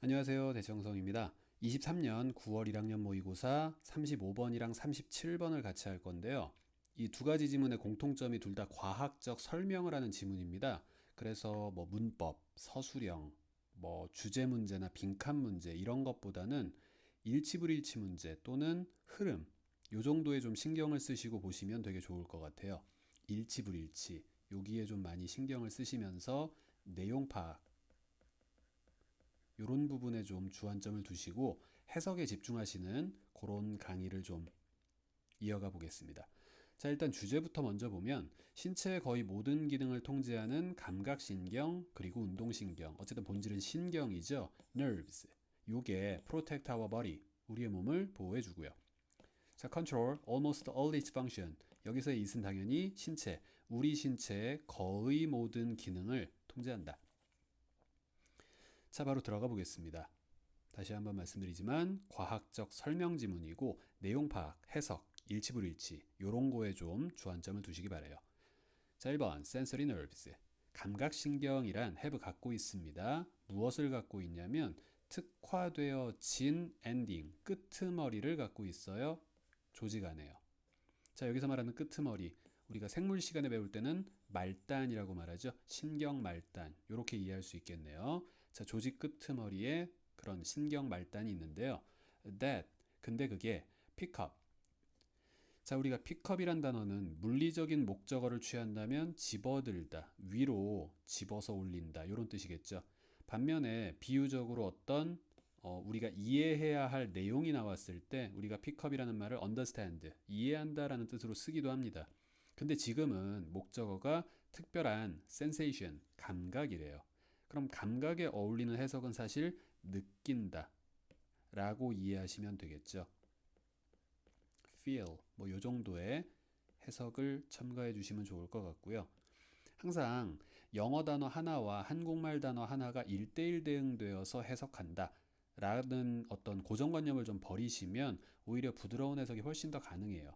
안녕하세요. 대청성입니다. 23년 9월 1학년 모의고사 35번이랑 37번을 같이 할 건데요. 이 두 가지 지문의 공통점이 둘 다 과학적 설명을 하는 지문입니다. 그래서 뭐 문법, 서술형, 뭐 주제 문제나 빈칸 문제 이런 것보다는 일치불일치 문제 또는 흐름 요 정도에 좀 신경을 쓰시고 보시면 되게 좋을 것 같아요. 일치불일치 여기에 좀 많이 신경을 쓰시면서 내용 파악 이런 부분에 좀 주안점을 두시고 해석에 집중하시는 그런 강의를 좀 이어가 보겠습니다. 자, 일단 주제부터 먼저 보면 신체의 거의 모든 기능을 통제하는 감각신경 그리고 운동신경, 어쨌든 본질은 신경이죠. nerves. 요게 protect our body. 우리의 몸을 보호해 주고요. 자, control almost all its function. 여기서의 it은 당연히 신체, 우리 신체의 거의 모든 기능을 통제한다. 자, 바로 들어가 보겠습니다. 다시 한번 말씀드리지만 과학적 설명 지문이고 내용 파악, 해석, 일치불일치 요런 거에 좀 주안점을 두시기 바래요. 자, 1번 sensory nerves. 감각신경이란 have 갖고 있습니다. 무엇을 갖고 있냐면 특화되어진 엔딩, 끄트머리를 갖고 있어요. 조직 안에요. 자, 여기서 말하는 끄트머리, 우리가 생물 시간에 배울 때는 말단이라고 말하죠. 신경 말단, 이렇게 이해할 수 있겠네요. 자, 조직 끄트머리에 그런 신경 말단이 있는데요. That, 근데 그게 pick up. 자, 우리가 pickup이란 단어는 물리적인 목적어를 취한다면 집어들다, 위로 집어서 올린다 이런 뜻이겠죠. 반면에 비유적으로 어떤 우리가 이해해야 할 내용이 나왔을 때 우리가 pickup이라는 말을 understand, 이해한다라는 뜻으로 쓰기도 합니다. 근데 지금은 목적어가 특별한 sensation, 감각이래요. 그럼 감각에 어울리는 해석은 사실 느낀다 라고 이해하시면 되겠죠. feel, 뭐 요 정도의 해석을 첨가해 주시면 좋을 것 같고요. 항상 영어 단어 하나와 한국말 단어 하나가 1대1 대응되어서 해석한다 라는 어떤 고정관념을 좀 버리시면 오히려 부드러운 해석이 훨씬 더 가능해요.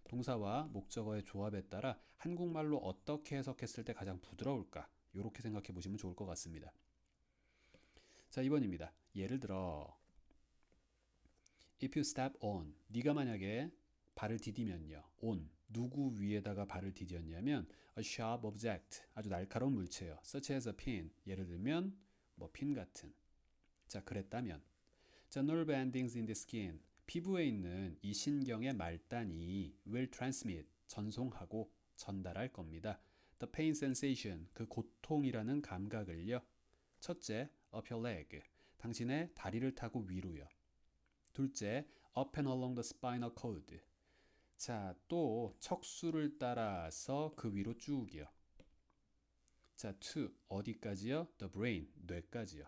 동사와 목적어의 조합에 따라 한국말로 어떻게 해석했을 때 가장 부드러울까 이렇게 생각해 보시면 좋을 것 같습니다. 자, 2번입니다. 예를 들어 If you step on, 네가 만약에 발을 디디면요. on, 누구 위에다가 발을 디뎠냐면 a sharp object, 아주 날카로운 물체요. such as a pin, 예를 들면 뭐 핀 같은. 자, 그랬다면 자, nerve endings in the skin, 피부에 있는 이 신경의 말단이 will transmit, 전송하고 전달할 겁니다. The pain sensation, 그 고통이라는 감각을요. 첫째, up your leg, 당신의 다리를 타고 위로요. 둘째, up and along the spinal cord. 자, 또 척수를 따라서 그 위로 쭉이요. 자, to 어디까지요? The brain, 뇌까지요.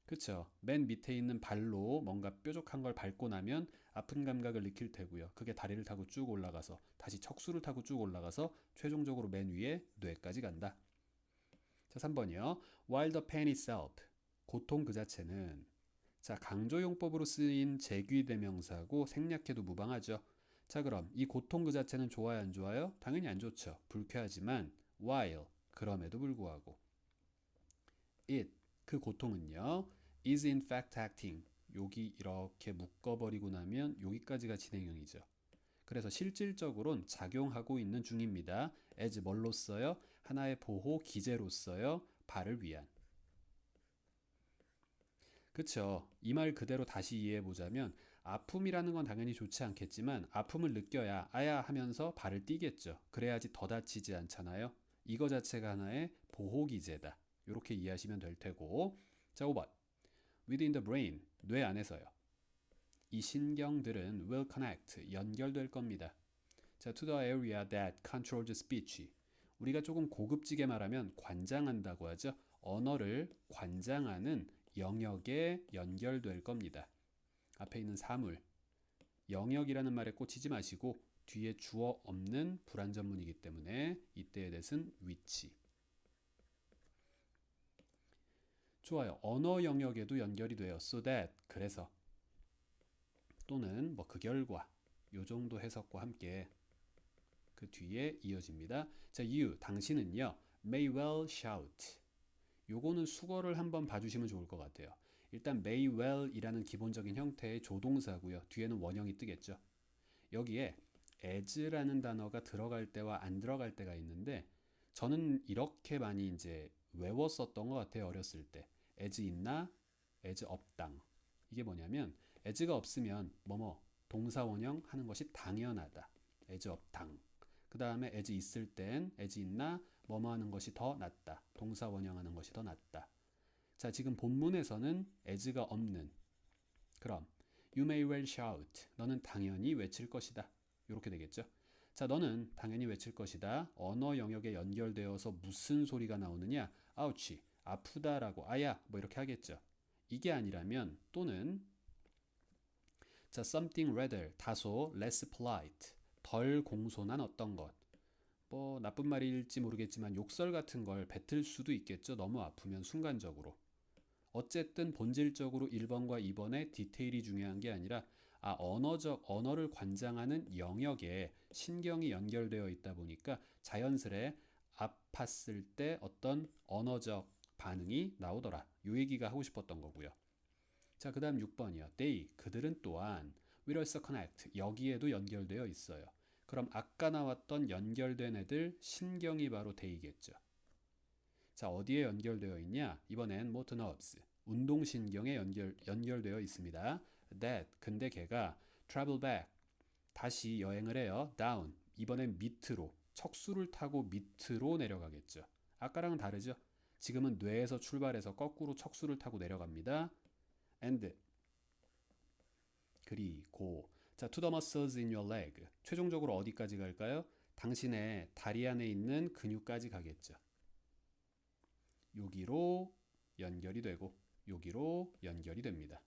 그쵸? 맨 밑에 있는 발로 뭔가 뾰족한 걸 밟고 나면 아픈 감각을 느낄 테고요. 그게 다리를 타고 쭉 올라가서 다시 척수를 타고 쭉 올라가서 최종적으로 맨 위에 뇌까지 간다. 자, 3번이요. While the pain itself, 고통 그 자체는 자, 강조용법으로 쓰인 제귀대명사고 생략해도 무방하죠. 자, 그럼 이 고통 그 자체는 좋아요, 안 좋아요? 당연히 안 좋죠. 불쾌하지만 while, 그럼에도 불구하고 it, 그 고통은요 is in fact acting, 여기 이렇게 묶어버리고 나면 여기까지가 진행형이죠. 그래서 실질적으로는 작용하고 있는 중입니다. as 뭘로써요? 하나의 보호 기제로써요. 발을 위한. 그쵸. 이 말 그대로 다시 이해해보자면 아픔이라는 건 당연히 좋지 않겠지만 아픔을 느껴야 아야 하면서 발을 띄겠죠. 그래야지 더 다치지 않잖아요. 이거 자체가 하나의 보호기제다. 이렇게 이해하시면 될 테고. 자, 5번. Within the brain, 뇌 안에서요. 이 신경들은 will connect, 연결될 겁니다. 자, to the area that controls speech. 우리가 조금 고급지게 말하면 관장한다고 하죠. 언어를 관장하는 영역에 연결될 겁니다. 앞에 있는 사물, 영역이라는 말에 꽂히지 마시고 뒤에 주어 없는 불완전문이기 때문에 이때의 대신 위치. 좋아요. 언어 영역에도 연결이 돼요. So that, 그래서 또는 뭐 그 결과 요 정도 해석과 함께 그 뒤에 이어집니다. 자, you, 당신은요 may well shout, 요거는 수거를 한번 봐주시면 좋을 것 같아요. 일단 may well이라는 기본적인 형태의 조동사고요. 뒤에는 원형이 뜨겠죠. 여기에 as라는 단어가 들어갈 때와 안 들어갈 때가 있는데 저는 이렇게 많이 이제 외웠었던 것 같아요. 어렸을 때. as 있나? as 없당. 이게 뭐냐면 as가 없으면 뭐뭐 동사 원형 하는 것이 당연하다. as 없당. 그 다음에 as 있을 땐 as 있나? 뭐뭐 하는 것이 더 낫다. 동사 원형 하는 것이 더 낫다. 자, 지금 본문에서는 as가 없는. 그럼 you may well shout. 너는 당연히 외칠 것이다. 이렇게 되겠죠. 자, 너는 당연히 외칠 것이다. 언어 영역에 연결되어서 무슨 소리가 나오느냐? 아우치, 아프다라고, 아야, 뭐 이렇게 하겠죠. 이게 아니라면 또는 자, something rather, 다소 less polite, 덜 공손한 어떤 것. 뭐 나쁜 말일지 모르겠지만 욕설 같은 걸 뱉을 수도 있겠죠. 너무 아프면 순간적으로. 어쨌든 본질적으로 1번과 2번의 디테일이 중요한 게 아니라 언어를 관장하는 영역에 신경이 연결되어 있다 보니까 자연스레 아팠을 때 어떤 언어적 반응이 나오더라. 요 얘기가 하고 싶었던 거고요. 자, 그 다음 6번이요. They, 그들은 또한 will also connect, 여기에도 연결되어 있어요. 그럼 아까 나왔던 연결된 애들 신경이 바로 they겠죠. 자, 어디에 연결되어 있냐? 이번엔 motor nerves, 운동신경에 연결되어 있습니다. That, 근데 걔가 travel back, 다시 여행을 해요. down, 이번엔 밑으로, 척수를 타고 밑으로 내려가겠죠. 아까랑은 다르죠? 지금은 뇌에서 출발해서 거꾸로 척수를 타고 내려갑니다. and, 그리고 자, to the muscles in your leg, 최종적으로 어디까지 갈까요? 당신의 다리 안에 있는 근육까지 가겠죠. 여기로 연결이 되고 여기로 연결이 됩니다.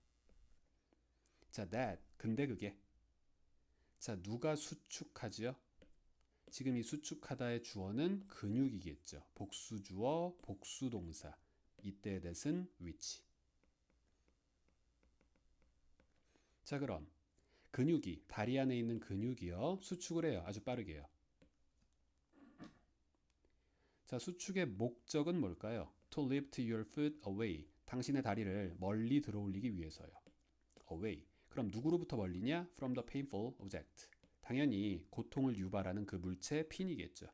자, that, 근데 그게 자, 누가 수축하죠? 지금 이 수축하다의 주어는 근육이겠죠. 복수주어, 복수동사. 이때의 that은 which. 자, 그럼 근육이, 다리 안에 있는 근육이요. 수축을 해요. 아주 빠르게요. 자, 수축의 목적은 뭘까요? To lift your foot away. 당신의 다리를 멀리 들어올리기 위해서요. Away. 그럼 누구로부터 멀리냐? From the painful object. 당연히 고통을 유발하는 그 물체 핀이겠죠.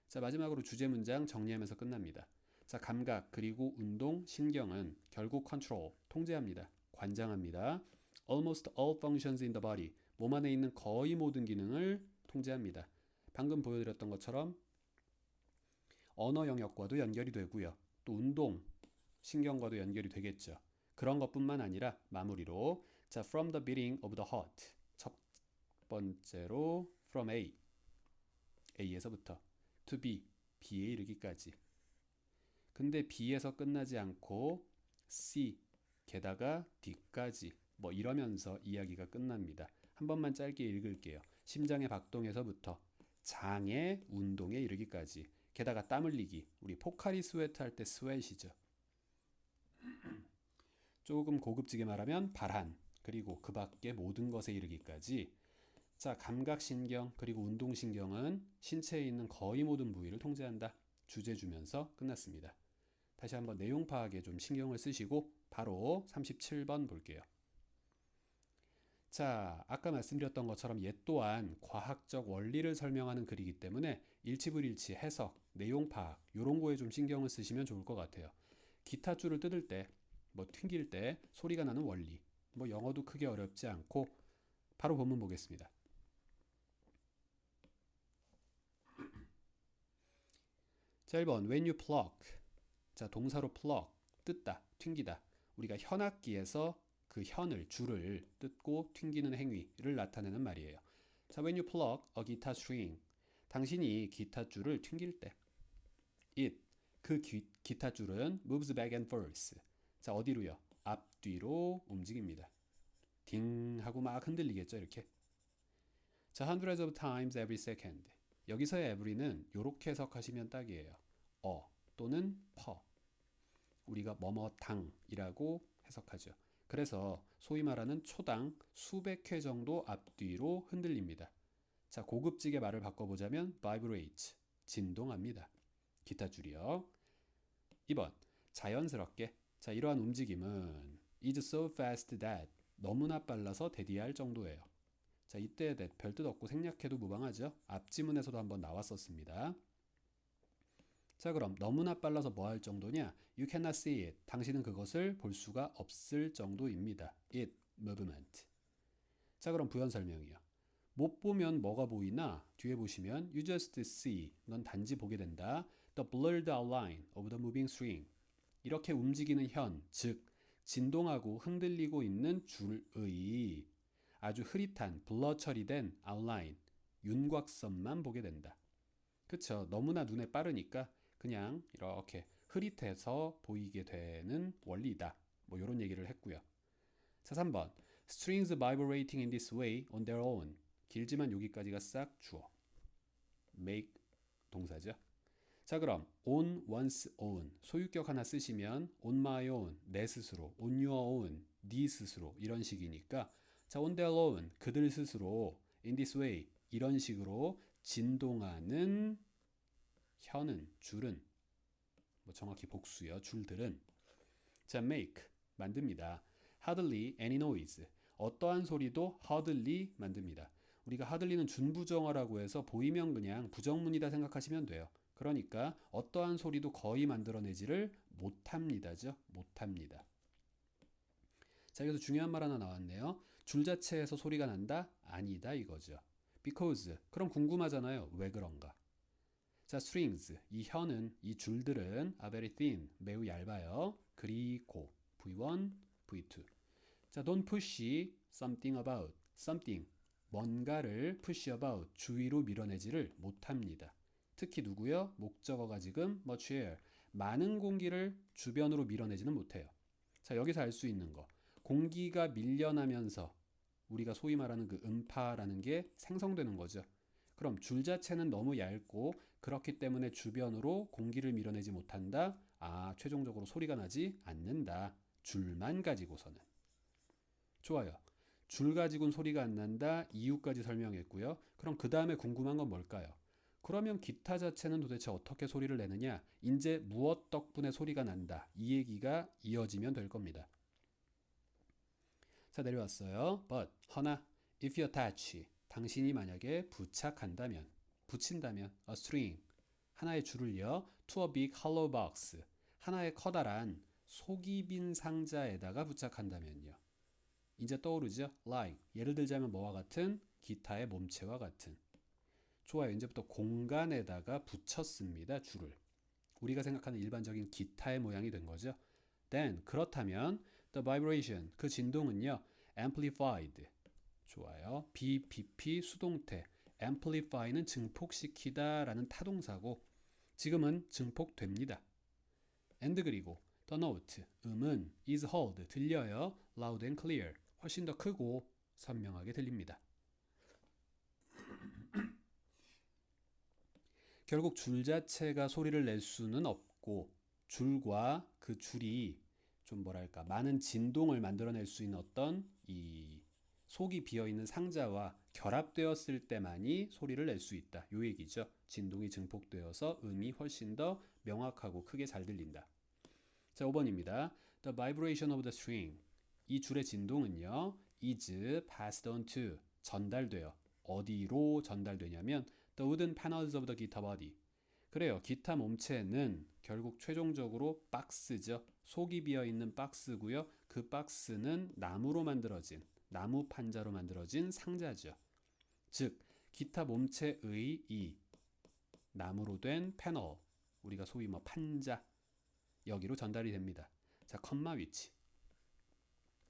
자, 마지막으로 주제 문장 정리하면서 끝납니다. 자, 감각 그리고 운동, 신경은 결국 control, 통제합니다. 관장합니다. Almost all functions in the body. 몸 안에 있는 거의 모든 기능을 통제합니다. 방금 보여드렸던 것처럼 언어 영역과도 연결이 되고요. 또 운동, 신경과도 연결이 되겠죠. 그런 것뿐만 아니라 마무리로 자, from the beating of the heart. 첫 번째로 from A, A에서부터 to B, B에 이르기까지. 근데 B에서 끝나지 않고 C, 게다가 D까지 뭐 이러면서 이야기가 끝납니다. 한 번만 짧게 읽을게요. 심장의 박동에서부터 장의 운동에 이르기까지. 게다가 땀 흘리기. 우리 포카리 스웨트 할 때 스웨트이죠. 조금 고급지게 말하면 발한. 그리고 그 밖의 모든 것에 이르기까지. 자, 감각신경 그리고 운동신경은 신체에 있는 거의 모든 부위를 통제한다. 주제 주면서 끝났습니다. 다시 한번 내용 파악에 좀 신경을 쓰시고 바로 37번 볼게요. 자, 아까 말씀드렸던 것처럼 얘 또한 과학적 원리를 설명하는 글이기 때문에 일치불일치, 해석, 내용 파악 이런 거에 좀 신경을 쓰시면 좋을 것 같아요. 기타 줄을 뜯을 때, 뭐 튕길 때 소리가 나는 원리, 뭐 영어도 크게 어렵지 않고 바로 본문 보겠습니다. 자, 1번 when you pluck. 자, 동사로 pluck, 뜯다, 튕기다. 우리가 현악기에서 그 현을, 줄을 뜯고 튕기는 행위를 나타내는 말이에요. 자, when you pluck a guitar string. 당신이 기타 줄을 튕길 때 it, 그 기타 줄은 moves back and forth. 자, 어디로요? 앞뒤로 움직입니다. 딩 하고 막 흔들리겠죠, 이렇게. 자, hundreds of times every second. 여기서의 every는 이렇게 해석하시면 딱이에요. 또는 per. 우리가 뭐뭐당이라고 해석하죠. 그래서 소위 말하는 초당 수백 회 정도 앞뒤로 흔들립니다. 자, 고급지게 말을 바꿔보자면 vibrate, 진동합니다. 기타 줄이요. 2번 자연스럽게. 자, 이러한 움직임은 is so fast that 너무나 빨라서 대디할 정도예요. 자, 이때 that 별뜻 없고 생략해도 무방하죠. 앞지문에서도 한번 나왔었습니다. 자, 그럼 너무나 빨라서 뭐 할 정도냐? You cannot see it. 당신은 그것을 볼 수가 없을 정도입니다. It, movement. 자, 그럼 부연 설명이요. 못 보면 뭐가 보이나? 뒤에 보시면 you just see. 넌 단지 보게 된다. The blurred outline of the moving string. 이렇게 움직이는 현, 즉 진동하고 흔들리고 있는 줄의 아주 흐릿한 블러 처리된 아웃라인, 윤곽선만 보게 된다. 그쵸? 너무나 눈에 빠르니까 그냥 이렇게 흐릿해서 보이게 되는 원리다. 뭐 이런 얘기를 했고요. 자, 3번. Strings vibrating in this way on their own. 길지만 여기까지가 싹 주어. make 동사죠. 자, 그럼 on one's own 소유격 하나 쓰시면 on my own 내 스스로, on your own 네 스스로 이런 식이니까 자, on their own 그들 스스로 in this way 이런 식으로 진동하는 현은 줄은 뭐 정확히 복수요. 줄들은 자, make 만듭니다. hardly any noise 어떠한 소리도 hardly 만듭니다. 우리가 hardly는 준부정어라고 해서 보이면 그냥 부정문이다 생각하시면 돼요. 그러니까 어떠한 소리도 거의 만들어내지를 못합니다죠. 못합니다. 자, 여기서 중요한 말 하나 나왔네요. 줄 자체에서 소리가 난다? 아니다 이거죠. Because 그럼 궁금하잖아요. 왜 그런가? 자, strings 이 현은 이 줄들은 are very thin 매우 얇아요. 그리고 V1, V2 자, don't push something about something 뭔가를 push about 주위로 밀어내지를 못합니다. 특히 누구요? 목적어가 지금 much air 많은 공기를 주변으로 밀어내지는 못해요. 자, 여기서 알 수 있는 거 공기가 밀려나면서 우리가 소위 말하는 그 음파라는 게 생성되는 거죠. 그럼 줄 자체는 너무 얇고 그렇기 때문에 주변으로 공기를 밀어내지 못한다. 아, 최종적으로 소리가 나지 않는다. 줄만 가지고서는. 좋아요. 줄 가지고는 소리가 안 난다. 이유까지 설명했고요. 그럼 그 다음에 궁금한 건 뭘까요? 그러면 기타 자체는 도대체 어떻게 소리를 내느냐? 이제 무엇 덕분에 소리가 난다. 이 얘기가 이어지면 될 겁니다. 자, 내려왔어요. But, 허나, if you attach, 당신이 만약에 부착한다면, 붙인다면, a string, 하나의 줄을요, to a big hollow box, 하나의 커다란 속이 빈 상자에다가 부착한다면요. 이제 떠오르죠? Like, 예를 들자면 뭐와 같은? 기타의 몸체와 같은. 좋아요. 이제부터 공간에다가 붙였습니다. 줄을. 우리가 생각하는 일반적인 기타의 모양이 된 거죠. Then, 그렇다면 the vibration, 그 진동은요. amplified. 좋아요. BPP 수동태. amplify는 증폭시키다 라는 타동사고 지금은 증폭됩니다. and 그리고 the note, 음은 is heard, 들려요. loud and clear, 훨씬 더 크고 선명하게 들립니다. 결국 줄 자체가 소리를 낼 수는 없고 줄과 그 줄이 좀 뭐랄까 많은 진동을 만들어낼 수 있는 어떤 이 속이 비어있는 상자와 결합되었을 때만이 소리를 낼 수 있다. 요 얘기죠. 진동이 증폭되어서 음이 훨씬 더 명확하고 크게 잘 들린다. 자, 5번입니다. The vibration of the string. 이 줄의 진동은요. is passed on to. 전달돼요. 어디로 전달되냐면 the wooden panels of the guitar body. 그래요. 기타 몸체는 결국 최종적으로 박스죠. 속이 비어있는 박스고요. 그 박스는 나무로 만들어진 나무 판자로 만들어진 상자죠. 즉 기타 몸체의 이 나무로 된 패널 우리가 소위 뭐 판자 여기로 전달이 됩니다. 자, 컴마 위치.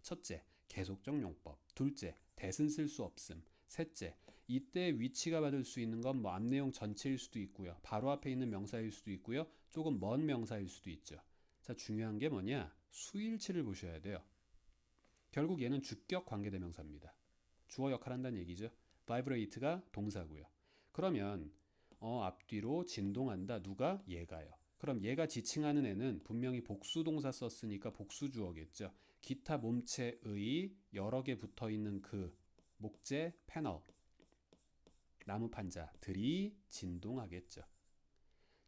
첫째, 계속적 용법. 둘째, 대신 쓸 수 없음. 셋째, 이때 위치가 받을 수 있는 건 뭐 앞내용 전체일 수도 있고요. 바로 앞에 있는 명사일 수도 있고요. 조금 먼 명사일 수도 있죠. 자, 중요한 게 뭐냐? 수일치를 보셔야 돼요. 결국 얘는 주격 관계대명사입니다. 주어 역할을 한다는 얘기죠. vibrate가 동사고요. 그러면 앞뒤로 진동한다. 누가? 얘가요. 그럼 얘가 지칭하는 애는 분명히 복수동사 썼으니까 복수주어겠죠. 기타 몸체의 여러 개 붙어있는 그 목재 패널 나무 판자들이 진동하겠죠.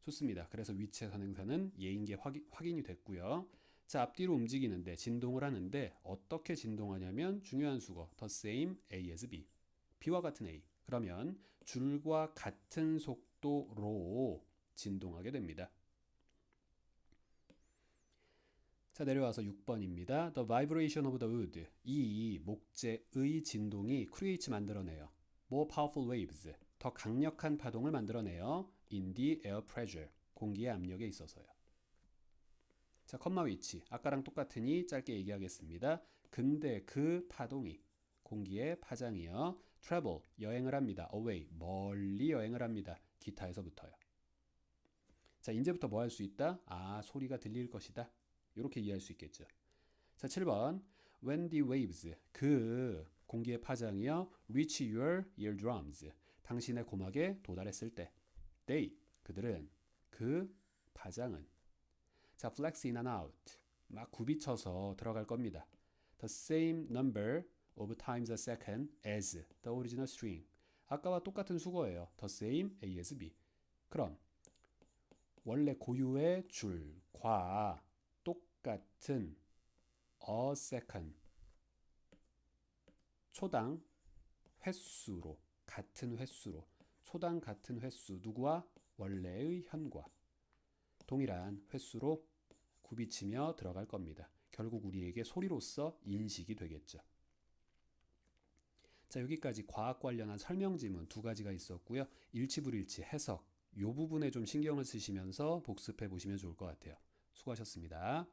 좋습니다. 그래서 위치의 선행사는 예인 게 확인이 됐고요. 자, 앞뒤로 움직이는데 진동을 하는데 어떻게 진동하냐면 중요한 수거 the same A as B. B와 같은 A. 그러면 줄과 같은 속도로 진동하게 됩니다. 자, 내려와서 6번입니다. The vibration of the wood. 이 목재의 진동이 creates 만들어내요. More powerful waves. 더 강력한 파동을 만들어내요. In the air pressure. 공기의 압력에 있어서요. 자, 컴마 위치. 아까랑 똑같으니 짧게 얘기하겠습니다. 근데 그 파동이 공기의 파장이요. travel. 여행을 합니다. away. 멀리 여행을 합니다. 기타에서부터요. 자, 이제부터 뭐 할 수 있다? 아, 소리가 들릴 것이다. 이렇게 이해할 수 있겠죠. 자, 7번. When the waves. 그 공기의 파장이요. reach your eardrums. 당신의 고막에 도달했을 때. They. 그들은. 그 파장은. 자, flex in and out. 막 굽이쳐서 들어갈 겁니다. The same number of times a second as the original string. 아까와 똑같은 수거예요. The same A as B. 그럼 원래 고유의 줄과 똑같은 a second 초당 횟수로 같은 횟수로 초당 같은 횟수 누구와 원래의 현과 동일한 횟수로 굽이치며 들어갈 겁니다. 결국 우리에게 소리로서 인식이 되겠죠. 자, 여기까지 과학 관련한 설명 지문 두 가지가 있었고요. 일치불일치 해석 이 부분에 좀 신경을 쓰시면서 복습해 보시면 좋을 것 같아요. 수고하셨습니다.